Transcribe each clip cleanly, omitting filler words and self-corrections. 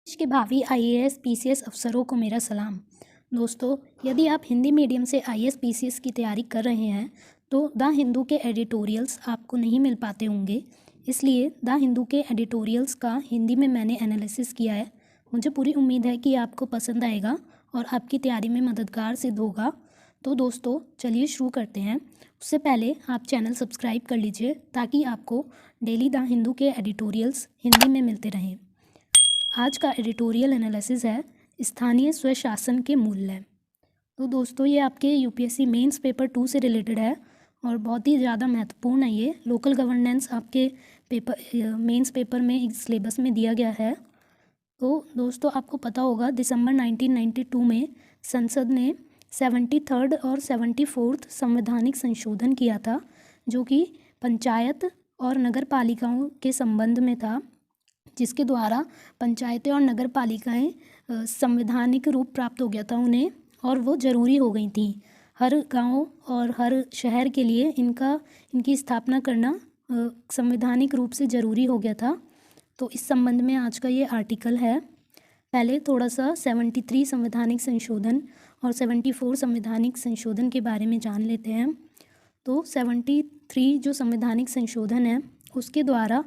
देश के भावी आईएएस पीसीएस अफसरों को मेरा सलाम। दोस्तों, यदि आप हिंदी मीडियम से आईएएस पीसीएस की तैयारी कर रहे हैं तो द हिंदू के एडिटोरियल्स आपको नहीं मिल पाते होंगे। इसलिए द हिंदू के एडिटोरियल्स का हिंदी में मैंने एनालिसिस किया है। मुझे पूरी उम्मीद है कि आपको पसंद आएगा और आपकी तैयारी में मददगार सिद्ध होगा। तो दोस्तों, चलिए शुरू करते हैं। उससे पहले आप चैनल सब्सक्राइब कर लीजिए ताकि आपको डेली द हिंदू के एडिटोरियल्स हिंदी में मिलते रहें। आज का एडिटोरियल एनालिसिस है स्थानीय स्वशासन के मूल्य। तो दोस्तों, ये आपके यूपीएससी मेंस पेपर 2 से रिलेटेड है और बहुत ही ज़्यादा महत्वपूर्ण है। ये लोकल गवर्नेंस आपके पेपर मेंस पेपर में इस सिलेबस में दिया गया है। तो दोस्तों, आपको पता होगा दिसंबर 1992 में संसद ने 73rd और 74th संवैधानिक संशोधन किया था, जो कि पंचायत और नगर पालिकाओं के संबंध में था, जिसके द्वारा पंचायतें और नगर पालिकाएँ संवैधानिक रूप प्राप्त हो गया था उन्हें, और वो ज़रूरी हो गई थी। हर गांव और हर शहर के लिए इनकी स्थापना करना संवैधानिक रूप से ज़रूरी हो गया था। तो इस संबंध में आज का ये आर्टिकल है। पहले थोड़ा सा 73 संवैधानिक संशोधन और 74 संवैधानिक संशोधन के बारे में जान लेते हैं। तो 73 जो संवैधानिक संशोधन है उसके द्वारा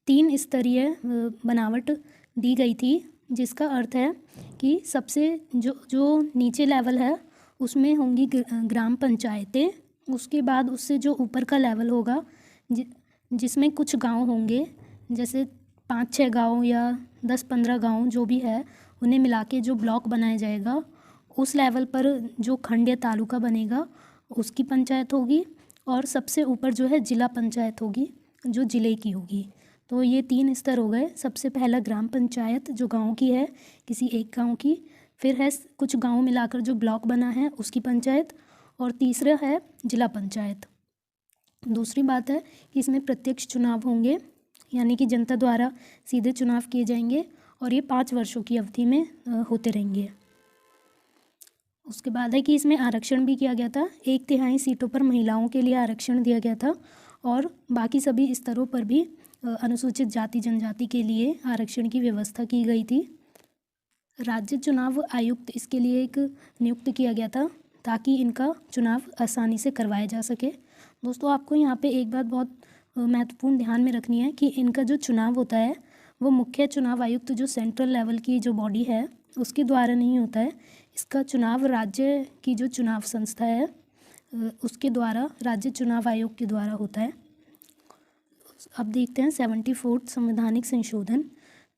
3 स्तरीय बनावट दी गई थी, जिसका अर्थ है कि सबसे जो नीचे लेवल है उसमें होंगी ग्राम पंचायतें। उसके बाद उससे जो ऊपर का लेवल होगा जिसमें कुछ गांव होंगे, जैसे 5-6 गांव या 10-15 गांव जो भी है, उन्हें मिला के जो ब्लॉक बनाया जाएगा, उस लेवल पर जो खंड या तालुका बनेगा उसकी पंचायत होगी, और सबसे ऊपर जो है जिला पंचायत होगी, जो ज़िले की होगी। तो ये 3 स्तर हो गए। सबसे पहला ग्राम पंचायत जो गांव की है, किसी एक गांव की, फिर है कुछ गांव मिलाकर जो ब्लॉक बना है उसकी पंचायत, और तीसरा है जिला पंचायत। दूसरी बात है कि इसमें प्रत्यक्ष चुनाव होंगे, यानी कि जनता द्वारा सीधे चुनाव किए जाएंगे, और ये 5 वर्षों की अवधि में होते रहेंगे। उसके बाद है कि इसमें आरक्षण भी किया गया था। 1/3 सीटों पर महिलाओं के लिए आरक्षण दिया गया था, और बाकी सभी स्तरों पर भी अनुसूचित जाति जनजाति के लिए आरक्षण की व्यवस्था की गई थी। राज्य चुनाव आयुक्त इसके लिए एक नियुक्त किया गया था ताकि इनका चुनाव आसानी से करवाया जा सके। दोस्तों, आपको यहाँ पे एक बात बहुत महत्वपूर्ण ध्यान में रखनी है कि इनका जो चुनाव होता है वो मुख्य चुनाव आयुक्त जो सेंट्रल लेवल की जो बॉडी है उसके द्वारा नहीं होता है। इसका चुनाव राज्य की जो चुनाव संस्था है उसके द्वारा, राज्य चुनाव आयोग के द्वारा होता है। अब देखते हैं 74 संवैधानिक संशोधन।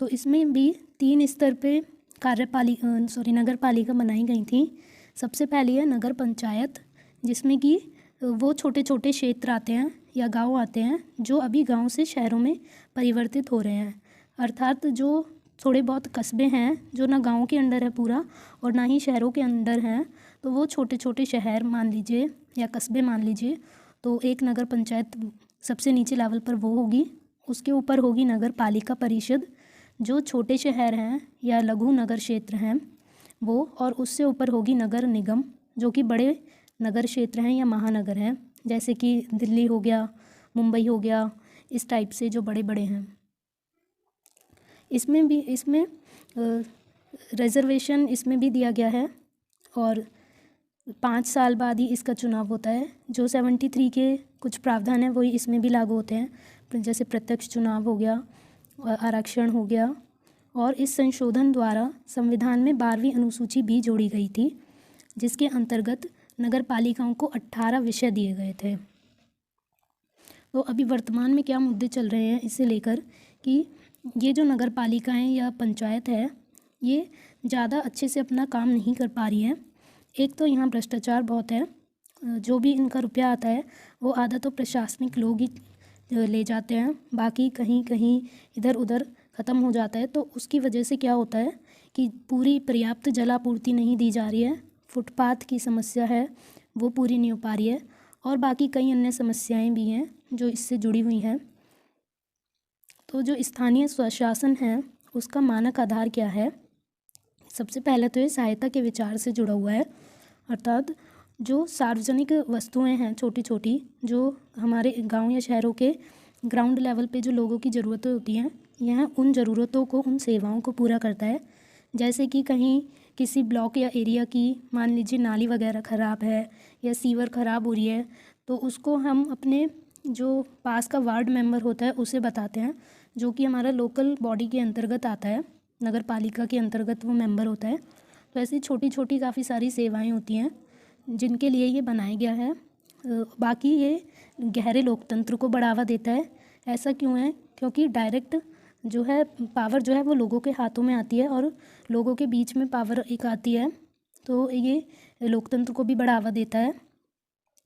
तो इसमें भी 3 स्तर पे नगर पालिका बनाई गई थी। सबसे पहली है नगर पंचायत, जिसमें कि वो छोटे छोटे क्षेत्र आते हैं या गांव आते हैं जो अभी गांव से शहरों में परिवर्तित हो रहे हैं। अर्थात जो थोड़े बहुत कस्बे हैं जो ना गांव के अंडर है पूरा और ना ही शहरों के अंदर हैं, तो वो छोटे छोटे शहर मान लीजिए या कस्बे मान लीजिए। तो एक नगर पंचायत सबसे नीचे लेवल पर वो होगी। उसके ऊपर होगी नगर पालिका परिषद, जो छोटे शहर हैं या लघु नगर क्षेत्र हैं वो, और उससे ऊपर होगी नगर निगम, जो कि बड़े नगर क्षेत्र हैं या महानगर हैं, जैसे कि दिल्ली हो गया, मुंबई हो गया, इस टाइप से जो बड़े बड़े हैं। इसमें रिजर्वेशन इसमें भी दिया गया है, और 5 साल बाद ही इसका चुनाव होता है। जो 73 के कुछ प्रावधान हैं वही इसमें भी लागू होते हैं, जैसे प्रत्यक्ष चुनाव हो गया, आरक्षण हो गया। और इस संशोधन द्वारा संविधान में 12वीं अनुसूची भी जोड़ी गई थी, जिसके अंतर्गत नगर पालिकाओं को 18 विषय दिए गए थे। तो अभी वर्तमान में क्या मुद्दे चल रहे हैं इसे लेकर कि ये जो नगर पालिकाएँ या पंचायत है ये ज़्यादा अच्छे से अपना काम नहीं कर पा रही है। एक तो यहाँ भ्रष्टाचार बहुत है, जो भी इनका रुपया आता है वो आधा तो प्रशासनिक लोग ही ले जाते हैं, बाकी कहीं कहीं इधर उधर ख़त्म हो जाता है। तो उसकी वजह से क्या होता है कि पूरी पर्याप्त जलापूर्ति नहीं दी जा रही है, फुटपाथ की समस्या है वो पूरी नहीं हो पा रही है, और बाकी कई अन्य समस्याएं भी हैं जो इससे जुड़ी हुई हैं। तो जो स्थानीय स्वशासन है उसका मानक आधार क्या है? सबसे पहले तो ये सहायता के विचार से जुड़ा हुआ है, अर्थात जो सार्वजनिक वस्तुएं हैं छोटी छोटी, जो हमारे गांव या शहरों के ग्राउंड लेवल पे जो लोगों की ज़रूरतें होती हैं यह उन ज़रूरतों को, उन सेवाओं को पूरा करता है। जैसे कि कहीं किसी ब्लॉक या एरिया की मान लीजिए नाली वगैरह ख़राब है या सीवर ख़राब हो रही है, तो उसको हम अपने जो पास का वार्ड मेंबर होता है उसे बताते हैं, जो कि हमारा लोकल बॉडी के अंतर्गत आता है, नगर पालिका के अंतर्गत वो मेंबर होता है। तो ऐसी छोटी छोटी काफ़ी सारी सेवाएं होती हैं जिनके लिए ये बनाया गया है। बाकी ये गहरे लोकतंत्र को बढ़ावा देता है। ऐसा क्यों है? क्योंकि डायरेक्ट जो है पावर जो है वो लोगों के हाथों में आती है और लोगों के बीच में पावर एक आती है, तो ये लोकतंत्र को भी बढ़ावा देता है।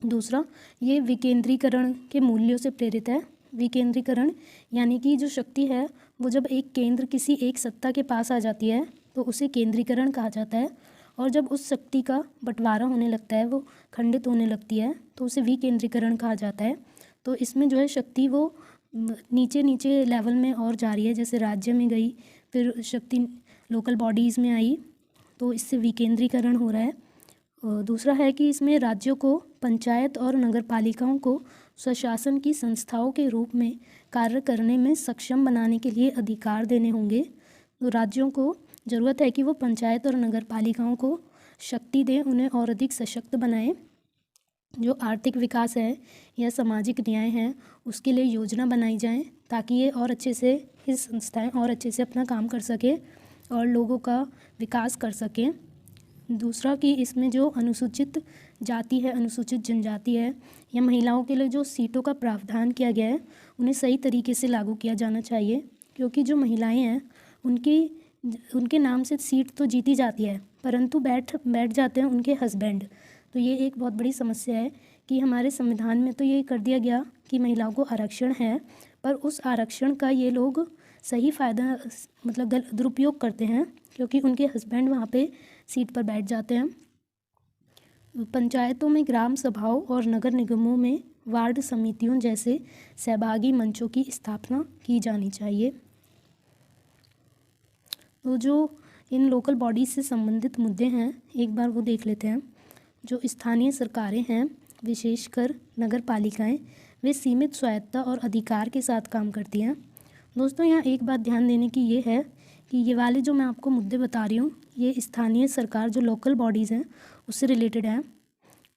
दूसरा, ये विकेंद्रीकरण के मूल्यों से प्रेरित है। विकेंद्रीकरण यानी कि जो शक्ति है वो जब एक केंद्र किसी एक सत्ता के पास आ जाती है तो उसे केंद्रीकरण कहा जाता है, और जब उस शक्ति का बंटवारा होने लगता है, वो खंडित होने लगती है, तो उसे विकेंद्रीकरण कहा जाता है। तो इसमें जो है शक्ति वो नीचे नीचे लेवल में और जा रही है, जैसे राज्य में गई, फिर शक्ति लोकल बॉडीज़ में आई, तो इससे विकेंद्रीकरण हो रहा है। दूसरा है कि इसमें राज्यों को पंचायत और नगर पालिकाओं को स्वशासन की संस्थाओं के रूप में कार्य करने में सक्षम बनाने के लिए अधिकार देने होंगे। तो राज्यों को ज़रूरत है कि वो पंचायत और नगर पालिकाओं को शक्ति दें, उन्हें और अधिक सशक्त बनाएं। जो आर्थिक विकास है या सामाजिक न्याय है उसके लिए योजना बनाई जाए, ताकि ये और अच्छे से, ये संस्थाएं और अच्छे से अपना काम कर सकें और लोगों का विकास कर सकें। दूसरा कि इसमें जो अनुसूचित जाति है, अनुसूचित जनजाति है या महिलाओं के लिए जो सीटों का प्रावधान किया गया है उन्हें सही तरीके से लागू किया जाना चाहिए, क्योंकि जो महिलाएं हैं उनके नाम से सीट तो जीती जाती है, परंतु बैठ जाते हैं उनके हस्बैंड। तो ये एक बहुत बड़ी समस्या है कि हमारे संविधान में तो ये कर दिया गया कि महिलाओं को आरक्षण है, पर उस आरक्षण का ये लोग सही फ़ायदा मतलब दुरुपयोग करते हैं, क्योंकि उनके हस्बैंड वहाँ पे सीट पर बैठ जाते हैं। पंचायतों में ग्राम सभाओं और नगर निगमों में वार्ड समितियों जैसे सहभागी मंचों की स्थापना की जानी चाहिए। तो जो इन लोकल बॉडीज़ से संबंधित मुद्दे हैं एक बार वो देख लेते हैं। जो स्थानीय सरकारें हैं, विशेषकर नगर पालिकाएँ, वे सीमित स्वायत्ता और अधिकार के साथ काम करती हैं। दोस्तों, यहाँ एक बात ध्यान देने की ये है कि ये वाले जो मैं आपको मुद्दे बता रही हूँ ये स्थानीय सरकार, जो लोकल बॉडीज़ हैं, उससे रिलेटेड हैं।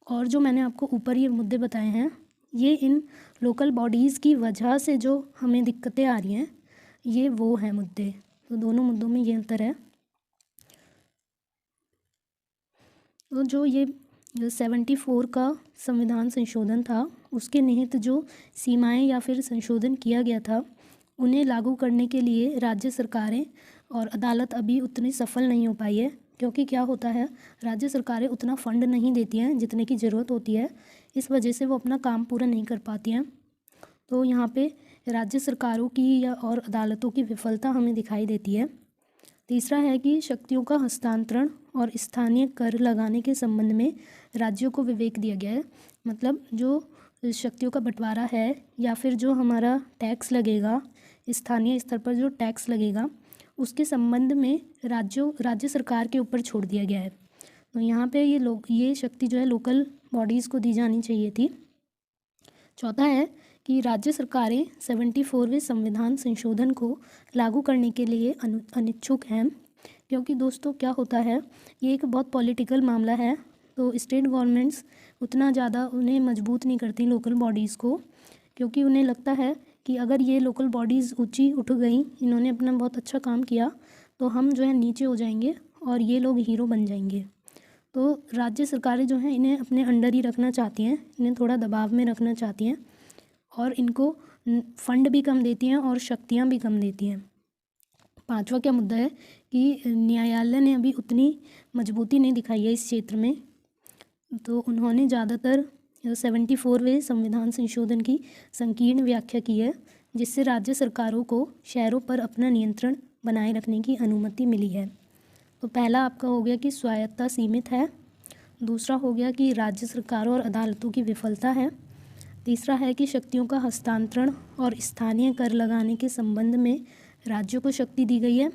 और जो मैंने आपको ऊपर ये मुद्दे बताए हैं ये इन लोकल बॉडीज़ की वजह से जो हमें दिक्कतें आ रही हैं ये वो हैं मुद्दे। तो दोनों मुद्दों में ये अंतर है। तो जो ये 74 का संविधान संशोधन था उसके निहित जो सीमाएं या फिर संशोधन किया गया था उन्हें लागू करने के लिए राज्य सरकारें और अदालत अभी उतनी सफल नहीं हो पाई है, क्योंकि क्या होता है राज्य सरकारें उतना फ़ंड नहीं देती हैं जितने की ज़रूरत होती है, इस वजह से वो अपना काम पूरा नहीं कर पाती हैं। तो यहाँ पे राज्य सरकारों की या और अदालतों की विफलता हमें दिखाई देती है। तीसरा है कि शक्तियों का हस्तांतरण और स्थानीय कर लगाने के संबंध में राज्यों को विवेक दिया गया है। मतलब जो शक्तियों का बंटवारा है या फिर जो हमारा टैक्स लगेगा, स्थानीय स्तर पर जो टैक्स लगेगा उसके संबंध में राज्य सरकार के ऊपर छोड़ दिया गया है। तो यहाँ पे ये शक्ति जो है लोकल बॉडीज़ को दी जानी चाहिए थी। चौथा है कि राज्य सरकारें 74वें संविधान संशोधन को लागू करने के लिए अनिच्छुक हैं, क्योंकि दोस्तों क्या होता है ये एक बहुत पॉलिटिकल मामला है। तो स्टेट गवर्नमेंट्स उतना ज़्यादा उन्हें मजबूत नहीं करती लोकल बॉडीज़ को, क्योंकि उन्हें लगता है कि अगर ये लोकल बॉडीज़ ऊंची उठ गई, इन्होंने अपना बहुत अच्छा काम किया, तो हम जो है नीचे हो जाएंगे और ये लोग हीरो बन जाएंगे। तो राज्य सरकारें जो हैं इन्हें अपने अंडर ही रखना चाहती हैं, इन्हें थोड़ा दबाव में रखना चाहती हैं और इनको फंड भी कम देती हैं और शक्तियाँ भी कम देती हैं। पांचवा क्या मुद्दा है कि न्यायालय ने अभी उतनी मजबूती नहीं दिखाई है इस क्षेत्र में, तो उन्होंने ज़्यादातर 74वें संविधान संशोधन की संकीर्ण व्याख्या की है, जिससे राज्य सरकारों को शहरों पर अपना नियंत्रण बनाए रखने की अनुमति मिली है। तो पहला आपका हो गया कि स्वायत्ता सीमित है, दूसरा हो गया कि राज्य सरकारों और अदालतों की विफलता है, तीसरा है कि शक्तियों का हस्तांतरण और स्थानीय कर लगाने के संबंध में राज्यों को शक्ति दी गई है,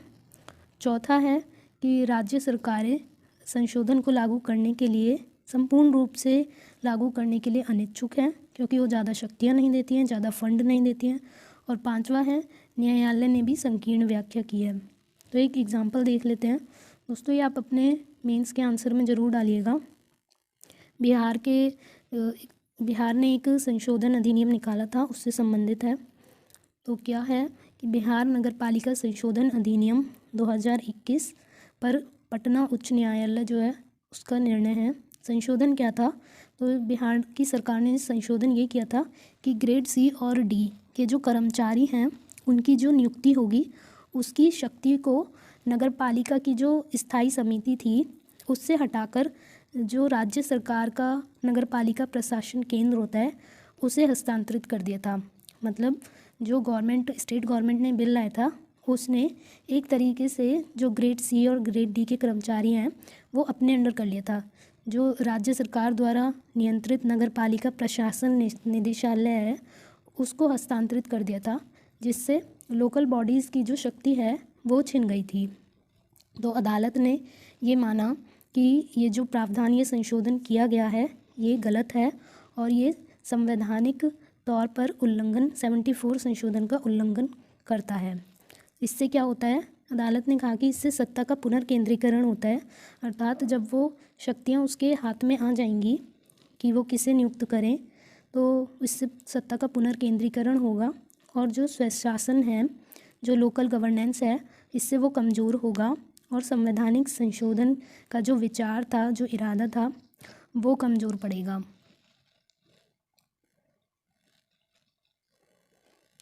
चौथा है कि राज्य सरकारें संशोधन को लागू करने के लिए संपूर्ण रूप से लागू करने के लिए अनिच्छुक हैं, क्योंकि वो ज़्यादा शक्तियाँ नहीं देती हैं, ज़्यादा फंड नहीं देती हैं और पांचवा है न्यायालय ने भी संकीर्ण व्याख्या की है। तो एक एग्जाम्पल देख लेते हैं दोस्तों, ये आप अपने मेंस के आंसर में ज़रूर डालिएगा। बिहार ने एक संशोधन अधिनियम निकाला था, उससे संबंधित है। तो क्या है कि बिहार नगरपालिका संशोधन अधिनियम 2021 पर पटना उच्च न्यायालय जो है उसका निर्णय है। संशोधन क्या था, तो बिहार की सरकार ने संशोधन ये किया था कि ग्रेड सी और डी के जो कर्मचारी हैं उनकी जो नियुक्ति होगी उसकी शक्ति को नगरपालिका की जो स्थायी समिति थी उससे हटाकर जो राज्य सरकार का नगरपालिका प्रशासन केंद्र होता है उसे हस्तांतरित कर दिया था। मतलब जो स्टेट गवर्नमेंट ने बिल लाया था उसने एक तरीके से जो ग्रेड सी और ग्रेड डी के कर्मचारी हैं वो अपने अंडर कर लिया था। जो राज्य सरकार द्वारा नियंत्रित नगरपालिका प्रशासन निदेशालय है उसको हस्तांतरित कर दिया था, जिससे लोकल बॉडीज़ की जो शक्ति है वो छिन गई थी। तो अदालत ने ये माना कि ये जो प्रावधान ये संशोधन किया गया है ये गलत है और ये संवैधानिक तौर पर 74 संशोधन का उल्लंघन करता है। इससे क्या होता है, अदालत ने कहा कि इससे सत्ता का पुनर्केंद्रीकरण होता है, अर्थात जब वो शक्तियाँ उसके हाथ में आ जाएंगी कि वो किसे नियुक्त करें तो इससे सत्ता का पुनर्केंद्रीकरण होगा और जो स्वशासन है, जो लोकल गवर्नेंस है, इससे वो कमज़ोर होगा और संवैधानिक संशोधन का जो विचार था, जो इरादा था, वो कमज़ोर पड़ेगा।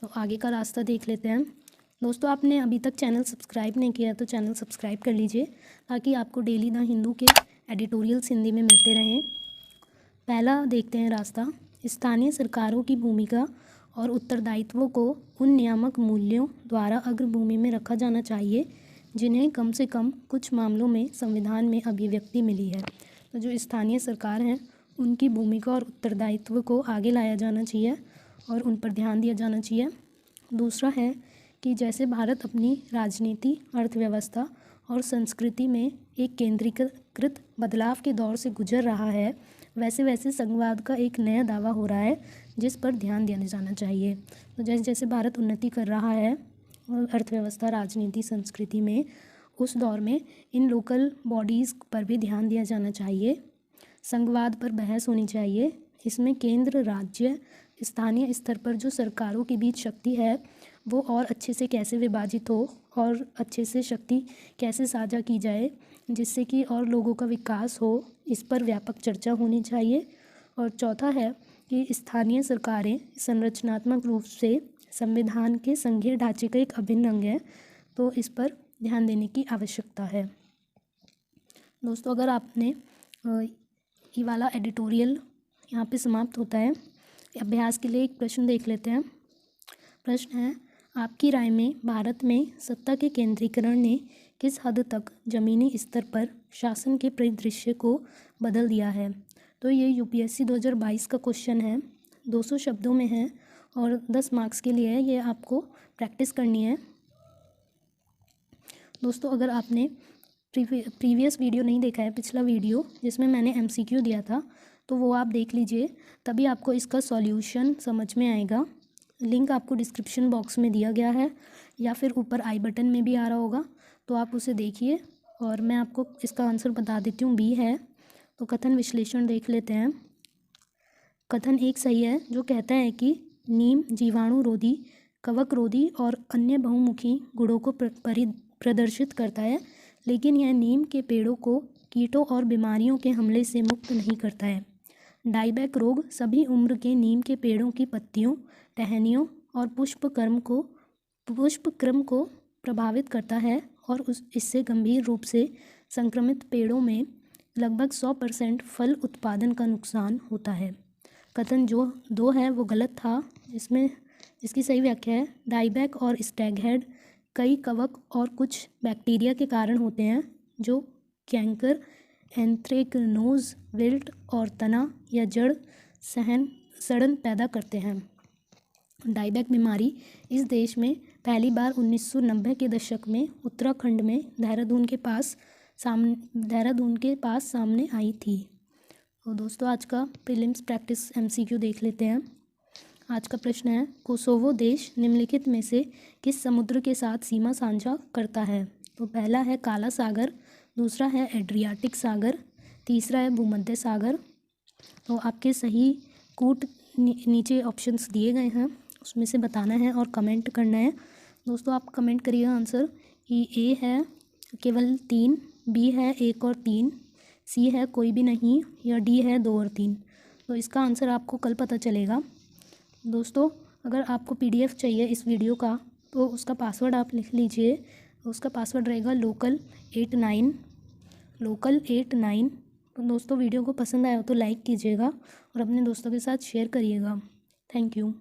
तो आगे का रास्ता देख लेते हैं दोस्तों। आपने अभी तक चैनल सब्सक्राइब नहीं किया तो चैनल सब्सक्राइब कर लीजिए ताकि आपको डेली द हिंदू के एडिटोरियल्स हिंदी में मिलते रहें। पहला देखते हैं रास्ता, स्थानीय सरकारों की भूमिका और उत्तरदायित्वों को उन नियामक मूल्यों द्वारा अग्रभूमि में रखा जाना चाहिए जिन्हें कम से कम कुछ मामलों में संविधान में अभिव्यक्ति मिली है। तो जो स्थानीय सरकार हैं उनकी भूमिका और उत्तरदायित्व को आगे लाया जाना चाहिए और उन पर ध्यान दिया जाना चाहिए। दूसरा है कि जैसे भारत अपनी राजनीति, अर्थव्यवस्था और संस्कृति में एक केंद्रीकृत बदलाव के दौर से गुजर रहा है, वैसे वैसे संघवाद का एक नया दावा हो रहा है जिस पर ध्यान दिया जाना चाहिए। तो जैसे जैसे भारत उन्नति कर रहा है अर्थव्यवस्था, राजनीति, संस्कृति में, उस दौर में इन लोकल बॉडीज़ पर भी ध्यान दिया जाना चाहिए। संघवाद पर बहस होनी चाहिए। इसमें केंद्र, राज्य, स्थानीय स्तर पर जो सरकारों के बीच शक्ति है वो और अच्छे से कैसे विभाजित हो और अच्छे से शक्ति कैसे साझा की जाए जिससे कि और लोगों का विकास हो, इस पर व्यापक चर्चा होनी चाहिए। और चौथा है कि स्थानीय सरकारें संरचनात्मक रूप से संविधान के संघीय ढांचे का एक अभिन्न अंग है, तो इस पर ध्यान देने की आवश्यकता है। दोस्तों अगर आपने ये वाला एडिटोरियल यहाँ पे समाप्त होता है। अभ्यास के लिए एक प्रश्न देख लेते हैं। प्रश्न है, आपकी राय में भारत में सत्ता के केंद्रीकरण ने किस हद तक ज़मीनी स्तर पर शासन के परिदृश्य को बदल दिया है? तो ये यूपीएससी 2022 का क्वेश्चन है, 200 शब्दों में है और 10 मार्क्स के लिए है। ये आपको प्रैक्टिस करनी है। दोस्तों अगर आपने प्रीवियस वीडियो नहीं देखा है, पिछला वीडियो जिसमें मैंने एमसीक्यू दिया था, तो वो आप देख लीजिए, तभी आपको इसका सॉल्यूशन समझ में आएगा। लिंक आपको डिस्क्रिप्शन बॉक्स में दिया गया है या फिर ऊपर आई बटन में भी आ रहा होगा, तो आप उसे देखिए। और मैं आपको इसका आंसर बता देती हूँ, बी है। तो कथन विश्लेषण देख लेते हैं। कथन एक सही है जो कहता है कि नीम जीवाणु रोधी, कवक रोधी और अन्य बहुमुखी गुणों को प्रदर्शित करता है, लेकिन यह नीम के पेड़ों को कीटों और बीमारियों के हमले से मुक्त नहीं करता है। डाइबैक रोग सभी उम्र के नीम के पेड़ों की पत्तियों, टहनियों और पुष्पक्रम को प्रभावित करता है और इससे गंभीर रूप से संक्रमित पेड़ों में लगभग 100% फल उत्पादन का नुकसान होता है। कथन जो 2 है वो गलत था। इसकी सही व्याख्या है, डाइबैक और स्टैगहेड कई कवक और कुछ बैक्टीरिया के कारण होते हैं जो कैंकर, एंथ्रेक्नोज, विल्ट और तना या जड़ सड़न पैदा करते हैं। डाइबैक बीमारी इस देश में पहली बार 1990 के दशक में उत्तराखंड में देहरादून के पास सामने आई थी। तो दोस्तों आज का प्रीलिम्स प्रैक्टिस एमसीक्यू देख लेते हैं। आज का प्रश्न है, कोसोवो देश निम्नलिखित में से किस समुद्र के साथ सीमा साझा करता है? तो पहला है काला सागर, दूसरा है एड्रियाटिक सागर, तीसरा है भूमध्य सागर। तो आपके सही कूट नीचे ऑप्शंस दिए गए हैं, उसमें से बताना है और कमेंट करना है। दोस्तों आप कमेंट करिएगा आंसर कि ए है केवल 3, बी है 1 और 3, सी है कोई भी नहीं, या डी है 2 और 3। तो इसका आंसर आपको कल पता चलेगा। दोस्तों अगर आपको पीडीएफ चाहिए इस वीडियो का तो उसका पासवर्ड आप लिख लीजिए। उसका पासवर्ड रहेगा local89। तो दोस्तों वीडियो को पसंद आया हो तो लाइक कीजिएगा और अपने दोस्तों के साथ शेयर करिएगा। Thank you.